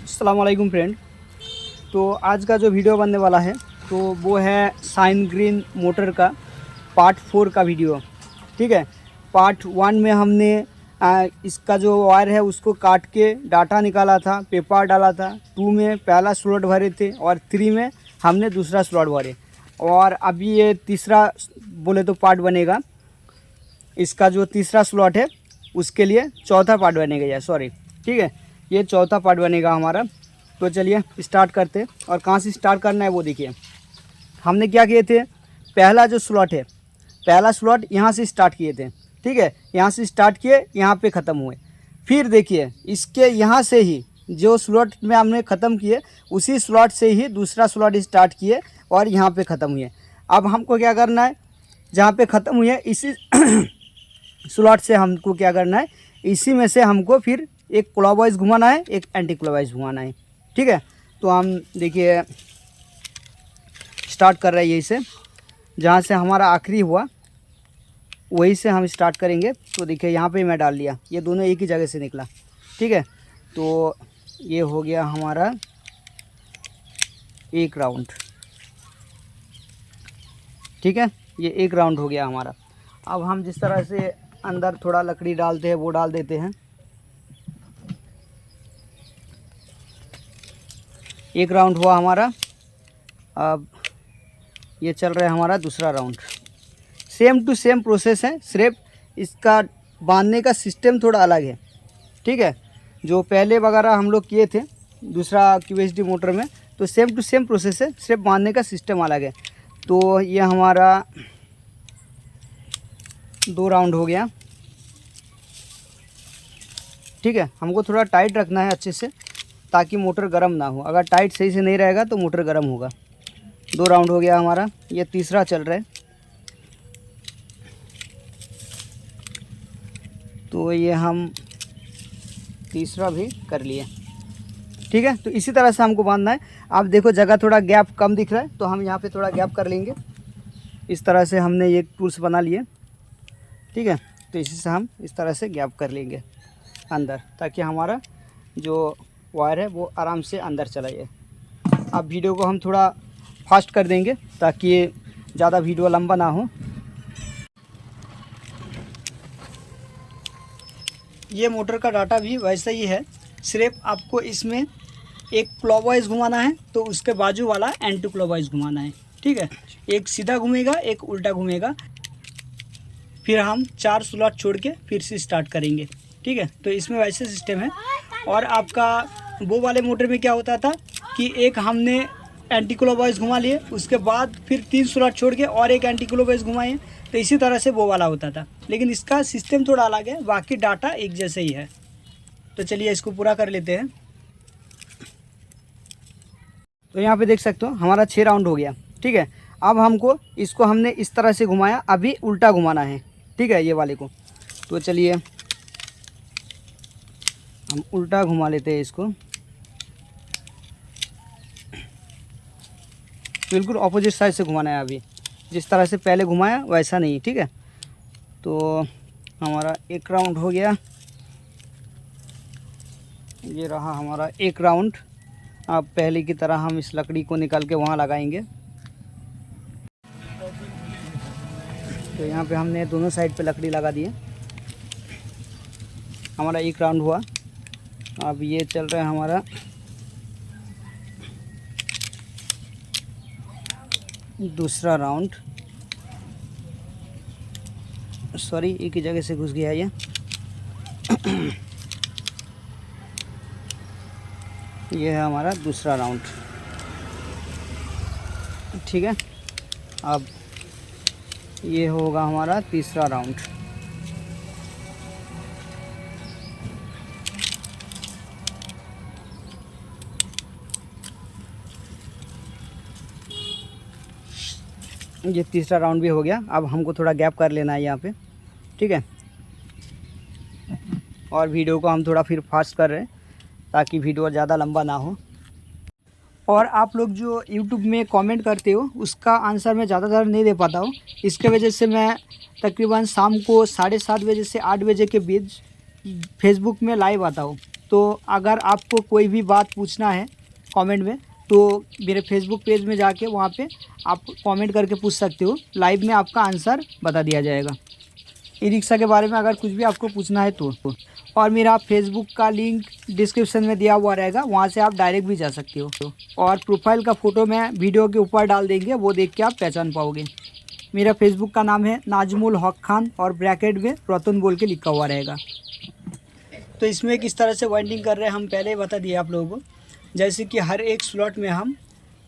अस्सलाम वालेकुम फ्रेंड। तो आज का जो वीडियो बनने वाला है तो वो है शाइन ग्रीन मोटर का पार्ट 4 का वीडियो। ठीक है, पार्ट 1 में हमने इसका जो वायर है उसको काट के डाटा निकाला था, पेपर डाला था। 2 में पहला स्लॉट भरे थे और 3 में हमने दूसरा स्लॉट भरे। और अभी ये तीसरा बोले तो पार्ट बनेगा। इसका जो तीसरा स्लॉट है उसके लिए चौथा पार्ट बनेगा या सॉरी, ठीक है, ये चौथा पार्ट बनेगा हमारा। तो चलिए स्टार्ट करते हैं। और कहाँ से स्टार्ट करना है वो देखिए। हमने क्या किए थे, पहला जो स्लॉट है, पहला स्लॉट यहाँ से स्टार्ट किए थे। ठीक है, यहाँ से स्टार्ट किए, यहाँ पे ख़त्म हुए। फिर देखिए इसके यहाँ से ही जो स्लॉट में हमने ख़त्म किए उसी स्लॉट से ही दूसरा स्लॉट स्टार्ट किए और यहाँ पे ख़त्म हुए। अब हमको क्या करना है, जहाँ पे ख़त्म हुए इसी स्लॉट से हमको क्या करना है, इसी में से हमको फिर एक क्लॉकवाइज घुमाना है, एक एंटी क्लॉकवाइज घुमाना है। ठीक है, तो हम देखिए स्टार्ट कर रहे हैं यही से, जहाँ से हमारा आखिरी हुआ वही से हम स्टार्ट करेंगे। तो देखिए यहाँ पे मैं डाल लिया, ये दोनों एक ही जगह से निकला। ठीक है, तो ये हो गया हमारा एक राउंड। ठीक है, ये एक राउंड हो गया हमारा। अब हम जिस तरह से अंदर थोड़ा लकड़ी डालते हैं वो डाल देते हैं। एक राउंड हुआ हमारा। अब ये चल रहा है हमारा दूसरा राउंड। सेम टू सेम प्रोसेस है, सिर्फ इसका बांधने का सिस्टम थोड़ा अलग है। ठीक है, जो पहले वगैरह हम लोग किए थे दूसरा QHD मोटर में, तो सेम टू सेम प्रोसेस है, सिर्फ बांधने का सिस्टम अलग है। तो ये हमारा 2 राउंड हो गया। ठीक है, हमको थोड़ा टाइट रखना है अच्छे से ताकि मोटर गर्म ना हो। अगर टाइट सही से नहीं रहेगा तो मोटर गर्म होगा। 2 राउंड हो गया हमारा, ये तीसरा चल रहा है। तो ये हम तीसरा भी कर लिए। ठीक है, तो इसी तरह से हमको बांधना है। आप देखो जगह थोड़ा गैप कम दिख रहा है तो हम यहाँ पे थोड़ा गैप कर लेंगे। इस तरह से हमने ये टूल्स बना लिए। ठीक है, तो इसी से हम इस तरह से गैप कर लेंगे अंदर, ताकि हमारा जो वायर है वो आराम से अंदर चला जाए। अब वीडियो को हम थोड़ा फास्ट कर देंगे ताकि ये ज़्यादा वीडियो लंबा ना हो। ये मोटर का डाटा भी वैसा ही है, सिर्फ आपको इसमें एक क्लॉकवाइज घुमाना है तो उसके बाजू वाला एंटी क्लॉकवाइज घुमाना है। ठीक है, एक सीधा घूमेगा, एक उल्टा घूमेगा। फिर हम 4 स्लॉट छोड़ के फिर से स्टार्ट करेंगे। ठीक है, तो इसमें वैसे सिस्टम है। और आपका वो वाले मोटर में क्या होता था कि एक हमने एंटी क्लॉकवाइज घुमा लिए, उसके बाद फिर 3 स्लॉट छोड़ के और एक एंटी क्लॉकवाइज घुमाए, तो इसी तरह से वो वाला होता था। लेकिन इसका सिस्टम थोड़ा अलग है, बाकी डाटा एक जैसे ही है। तो चलिए इसको पूरा कर लेते हैं। तो यहाँ पे देख सकते हो हमारा 6 राउंड हो गया। ठीक है, अब हमको इसको हमने इस तरह से घुमाया, अभी उल्टा घुमाना है। ठीक है, ये वाले को। तो चलिए हम उल्टा घुमा लेते हैं इसको, बिल्कुल ऑपोजिट साइड से घुमाना है। अभी जिस तरह से पहले घुमाया वैसा नहीं। ठीक है, तो हमारा एक राउंड हो गया। ये रहा हमारा एक राउंड। अब पहले की तरह हम इस लकड़ी को निकाल के वहाँ लगाएंगे। तो यहाँ पे हमने दोनों साइड पे लकड़ी लगा दी है। हमारा एक राउंड हुआ। अब ये चल रहा है हमारा दूसरा राउंड। सॉरी, एक ही जगह से घुस गया ये। ये है हमारा दूसरा राउंड। ठीक है, अब ये होगा हमारा तीसरा राउंड। ये तीसरा राउंड भी हो गया। अब हमको थोड़ा गैप कर लेना है यहाँ पे। ठीक है, और वीडियो को हम थोड़ा फिर फास्ट कर रहे हैं ताकि वीडियो ज़्यादा लंबा ना हो। और आप लोग जो YouTube में कमेंट करते हो उसका आंसर मैं ज़्यादातर नहीं दे पाता हूँ। इसके वजह से मैं तकरीबन शाम को 7:30 बजे से 8 बजे के बीच फेसबुक में लाइव आता हूँ। तो अगर आपको कोई भी बात पूछना है कमेंट में, तो मेरे फेसबुक पेज में जाके वहाँ पे आप कमेंट करके पूछ सकते हो, लाइव में आपका आंसर बता दिया जाएगा। ई रिक्शा के बारे में अगर कुछ भी आपको पूछना है तो। और मेरा फेसबुक का लिंक डिस्क्रिप्शन में दिया हुआ रहेगा, वहाँ से आप डायरेक्ट भी जा सकते हो। और प्रोफाइल का फ़ोटो मैं वीडियो के ऊपर डाल देंगे, वो देख के आप पहचान पाओगे। मेरा फेसबुक का नाम है नाजमुल हक खान और ब्रैकेट में रतन बोल के लिखा हुआ रहेगा। तो इसमें किस तरह से वाइंडिंग कर रहे हैं हम पहले ही बता दिए आप लोगों को। जैसे कि हर एक स्लॉट में हम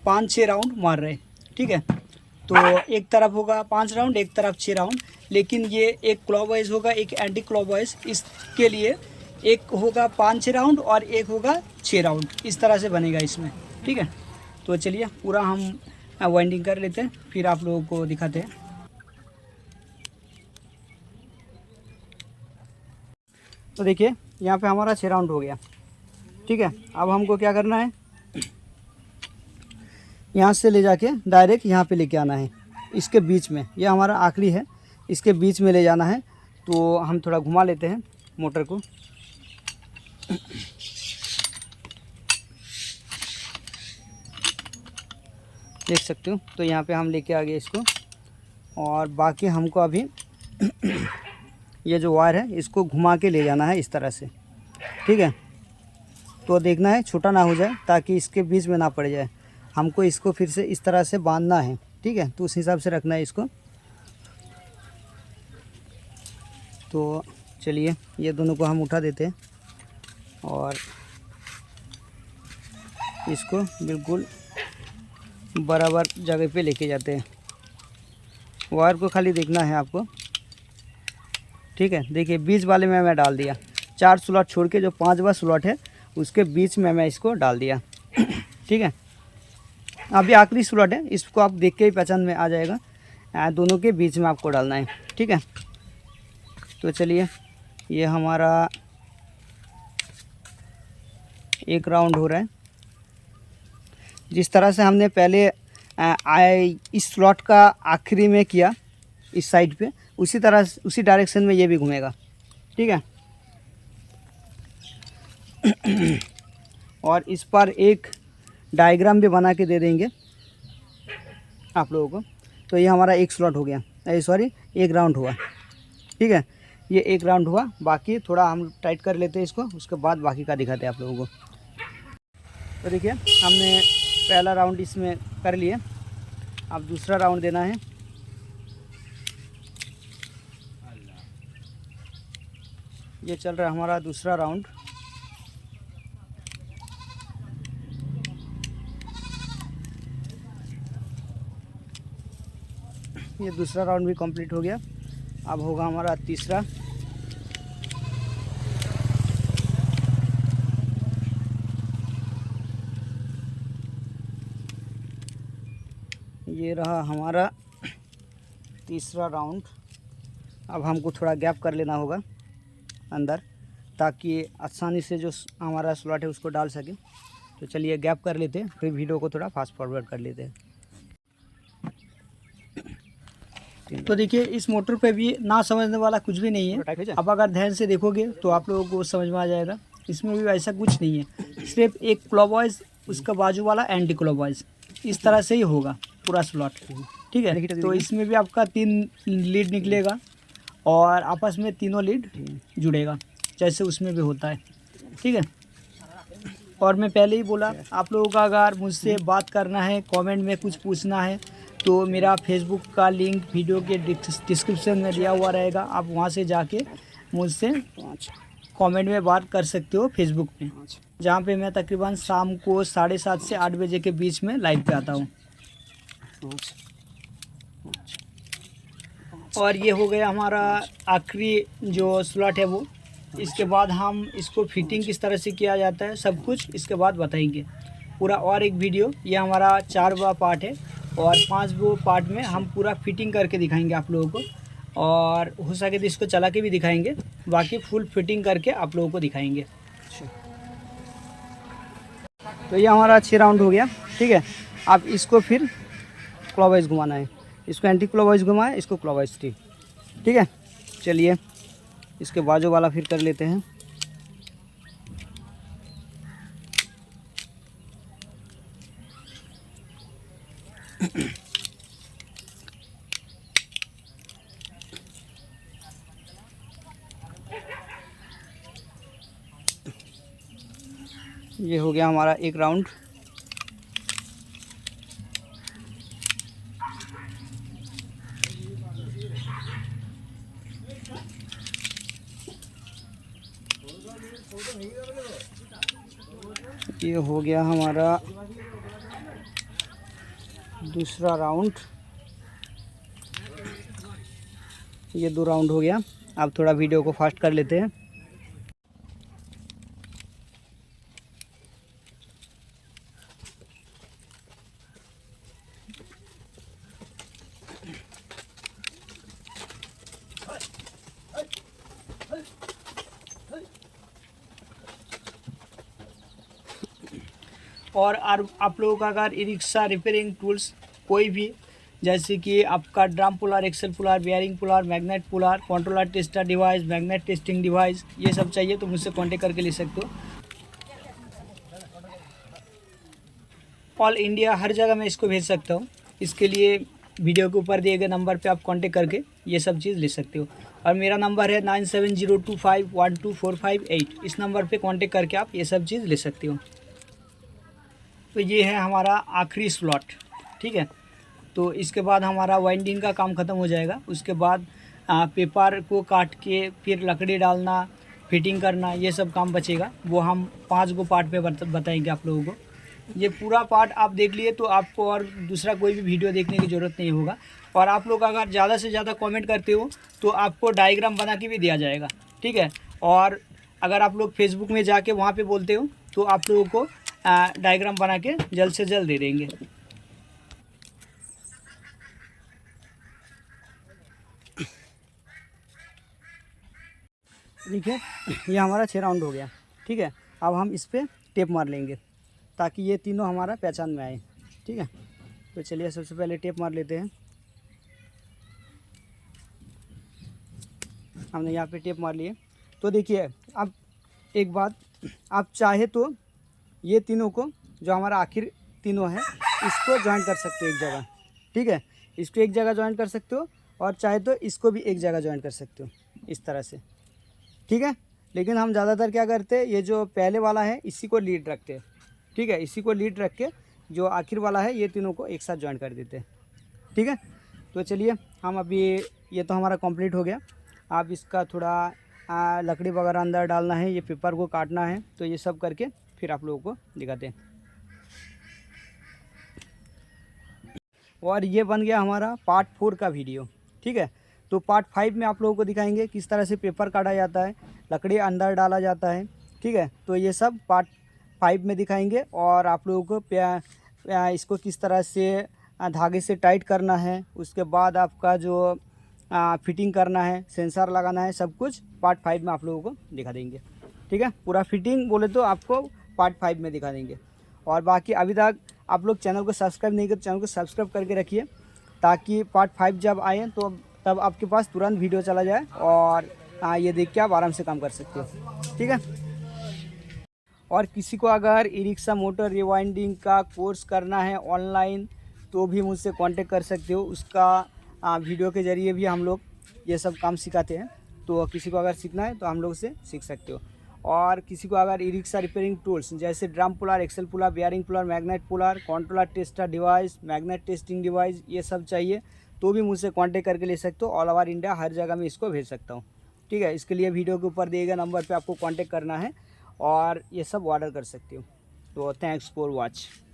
5-6 राउंड मार रहे हैं, ठीक है। तो एक तरफ होगा 5 राउंड, एक तरफ 6 राउंड, लेकिन ये एक क्लॉकवाइज होगा, एक एंटी क्लॉकवाइज। इसके लिए एक होगा 5-6 राउंड और एक होगा 6 राउंड, इस तरह से बनेगा इसमें, ठीक है। तो चलिए पूरा हम वाइंडिंग कर लेते हैं, फिर आप लोगों को दिखाते हैं। तो देखिए यहाँ पे हमारा 6 राउंड हो गया, ठीक है। अब हमको क्या करना है, यहाँ से ले जाके डायरेक्ट यहाँ पे लेके आना है, इसके बीच में। ये हमारा आखिरी है, इसके बीच में ले जाना है। तो हम थोड़ा घुमा लेते हैं मोटर को। देख सकते हो, तो यहाँ पे हम लेके आ गए इसको। और बाकी हमको अभी ये जो वायर है इसको घुमा के ले जाना है इस तरह से, ठीक है। तो देखना है छोटा ना हो जाए, ताकि इसके बीच में ना पड़ जाए। हमको इसको फिर से इस तरह से बांधना है, ठीक है। तो उस हिसाब से रखना है इसको। तो चलिए ये दोनों को हम उठा देते हैं और इसको बिल्कुल बराबर जगह पे लेके जाते हैं। वायर को खाली देखना है आपको, ठीक है। देखिए बीच वाले में मैं डाल दिया, 4 स्लॉट छोड़ के जो 5वां स्लॉट है उसके बीच में मैं इसको डाल दिया, ठीक है। अभी आखिरी स्लॉट है, इसको आप देख के ही पहचान में आ जाएगा। दोनों के बीच में आपको डालना है, ठीक है। तो चलिए ये हमारा एक राउंड हो रहा है। जिस तरह से हमने पहले इस स्लॉट का आखिरी में किया इस साइड पे, उसी तरह उसी डायरेक्शन में ये भी घूमेगा, ठीक है। और इस पर एक डायग्राम भी बना के दे देंगे आप लोगों को। तो ये हमारा एक स्लॉट हो गया, सॉरी एक राउंड हुआ, ठीक है। ये एक राउंड हुआ, बाकी थोड़ा हम टाइट कर लेते हैं इसको, उसके बाद बाकी का दिखाते हैं आप लोगों को। तो देखिए हमने पहला राउंड इसमें कर लिया, अब दूसरा राउंड देना है। ये चल रहा है हमारा दूसरा राउंड। ये दूसरा राउंड भी कंप्लीट हो गया, अब होगा हमारा तीसरा। ये रहा हमारा तीसरा राउंड। अब हमको थोड़ा गैप कर लेना होगा अंदर, ताकि आसानी से जो हमारा स्लॉट है उसको डाल सके। तो चलिए गैप कर लेते हैं, फिर वीडियो को थोड़ा फास्ट फॉरवर्ड कर लेते हैं। तो देखिए इस मोटर पे भी ना समझने वाला कुछ भी नहीं है। अब अगर ध्यान से देखोगे तो आप लोगों को समझ में आ जाएगा। इसमें भी ऐसा कुछ नहीं है, सिर्फ एक क्लॉकवाइज, उसका बाजू वाला एंटी क्लॉकवाइज, इस तरह से ही होगा पूरा स्लॉट, ठीक है। तो इसमें भी आपका 3 लीड निकलेगा और आपस में तीनों लीड जुड़ेगा, जैसे उसमें भी होता है, ठीक है। और मैं पहले ही बोला, आप लोगों का अगर मुझसे बात करना है, कमेंट में कुछ पूछना है, तो मेरा फेसबुक का लिंक वीडियो के डिस्क्रिप्शन में दिया हुआ रहेगा। आप वहां से जाके मुझसे कमेंट में बात कर सकते हो फेसबुक पे, जहाँ पे मैं तकरीबन शाम को 7:30 से 8 बजे के बीच में लाइव पे आता हूँ। और ये हो गया हमारा आखिरी जो स्लॉट है वो। इसके बाद हम इसको फिटिंग किस तरह से किया जाता है सब कुछ इसके बाद बताएंगे पूरा। और एक वीडियो, ये हमारा 4वां पार्ट है और 5वां पार्ट में हम पूरा फिटिंग करके दिखाएंगे आप लोगों को, और हो सके तो इसको चला के भी दिखाएंगे, बाकी फुल फिटिंग करके आप लोगों को दिखाएंगे। तो ये हमारा 6 राउंड हो गया, ठीक है। अब इसको फिर क्लॉकवाइज घुमाना है, इसको एंटी क्लॉकवाइज घुमाए, इसको क्लॉकवाइज, ठीक है। चलिए इसके बाजू वाला फिर कर लेते हैं। ये हो गया हमारा एक राउंड। ये हो गया हमारा दूसरा राउंड। ये 2 राउंड हो गया। अब थोड़ा वीडियो को फास्ट कर लेते हैं। और आप लोगों का अगर ई रिक्शा रिपेयरिंग टूल्स कोई भी, जैसे कि आपका drum puller, axle puller, bearing puller, magnet puller, controller tester device, magnet testing device, ये सब चाहिए तो मुझसे कांटेक्ट करके ले सकते हो। ऑल इंडिया हर जगह मैं इसको भेज सकता हूँ। इसके लिए वीडियो के ऊपर दिए गए नंबर पे आप कांटेक्ट करके ये सब चीज़ ले सकते हो। और मेरा नंबर है 9702512458। इस नंबर पे कांटेक्ट करके आप ये सब चीज़ ले सकते हो। तो ये है हमारा आखिरी स्लॉट, ठीक है। तो इसके बाद हमारा वाइंडिंग का काम ख़त्म हो जाएगा। उसके बाद पेपर को काट के फिर लकड़ी डालना, फिटिंग करना, ये सब काम बचेगा। वो हम 5 गो पार्ट पे बताएंगे आप लोगों को। ये पूरा पार्ट आप देख लिए तो आपको और दूसरा कोई भी वीडियो देखने की ज़रूरत नहीं होगा। और आप लोग अगर ज़्यादा से ज़्यादा कमेंट करते हो तो आपको डायग्राम बना के भी दिया जाएगा, ठीक है। और अगर आप लोग फेसबुक में जाके वहाँ पे बोलते हो तो आप लोगों को डायग्राम बना के जल्द से जल्द दे देंगे। देखिए ये हमारा 6 राउंड हो गया, ठीक है। अब हम इस पर टेप मार लेंगे ताकि ये तीनों हमारा पहचान में आए, ठीक है। तो चलिए सबसे पहले टेप मार लेते हैं। हमने यहाँ पे टेप मार लिए। तो देखिए अब एक बात, आप चाहे तो ये तीनों को, जो हमारा आखिर तीनों है, इसको ज्वाइन कर सकते हो एक जगह, ठीक है। इसको एक जगह ज्वाइन कर सकते हो और चाहे तो इसको भी एक जगह ज्वाइन कर सकते हो, इस तरह से, ठीक है। लेकिन हम ज़्यादातर क्या करते हैं, ये जो पहले वाला है इसी को लीड रखते हैं, ठीक है। इसी को लीड रख के जो आखिर वाला है ये तीनों को एक साथ ज्वाइन कर देते हैं, ठीक है। तो चलिए हम अभी, ये तो हमारा कंप्लीट हो गया। आप इसका थोड़ा लकड़ी वगैरह अंदर डालना है, ये पेपर को काटना है, तो ये सब करके फिर आप लोगों को दिखाते हैं। और ये बन गया हमारा पार्ट 4 का वीडियो, ठीक है। तो पार्ट 5 में आप लोगों को दिखाएंगे किस तरह से पेपर काटा जाता है, लकड़ी अंदर डाला जाता है, ठीक है। तो ये सब पार्ट 5 में दिखाएंगे। और आप लोगों को इसको किस तरह से धागे से टाइट करना है, उसके बाद आपका जो फिटिंग करना है, सेंसर लगाना है, सब कुछ पार्ट 5 में आप लोगों को दिखा देंगे, ठीक है। पूरा फिटिंग बोले तो आपको पार्ट 5 में दिखा देंगे। और बाकी अभी तक आप लोग चैनल को सब्सक्राइब नहीं किए तो चैनल को सब्सक्राइब करके रखिए, ताकि पार्ट 5 जब आए तो तब आपके पास तुरंत वीडियो चला जाए और ये देख के आप आराम से काम कर सकते हो, ठीक है। और किसी को अगर ई रिक्शा मोटर रिवाइंडिंग का कोर्स करना है ऑनलाइन तो भी मुझसे कांटेक्ट कर सकते हो। उसका वीडियो के ज़रिए भी हम लोग ये सब काम सिखाते हैं। तो किसी को अगर सीखना है तो हम लोग से सीख सकते हो। और किसी को अगर ई रिक्शा रिपेयरिंग टूल्स जैसे drum puller, axle puller, bearing puller, magnet puller, controller tester device, magnet testing device, ये सब चाहिए तो भी मुझसे कांटेक्ट करके ले सकते हो। ऑल ओवर इंडिया हर जगह मैं इसको भेज सकता हूँ, ठीक है। इसके लिए वीडियो के ऊपर दिए गए नंबर पे आपको कांटेक्ट करना है और ये सब ऑर्डर कर सकते हो। तो थैंक्स फॉर वॉच।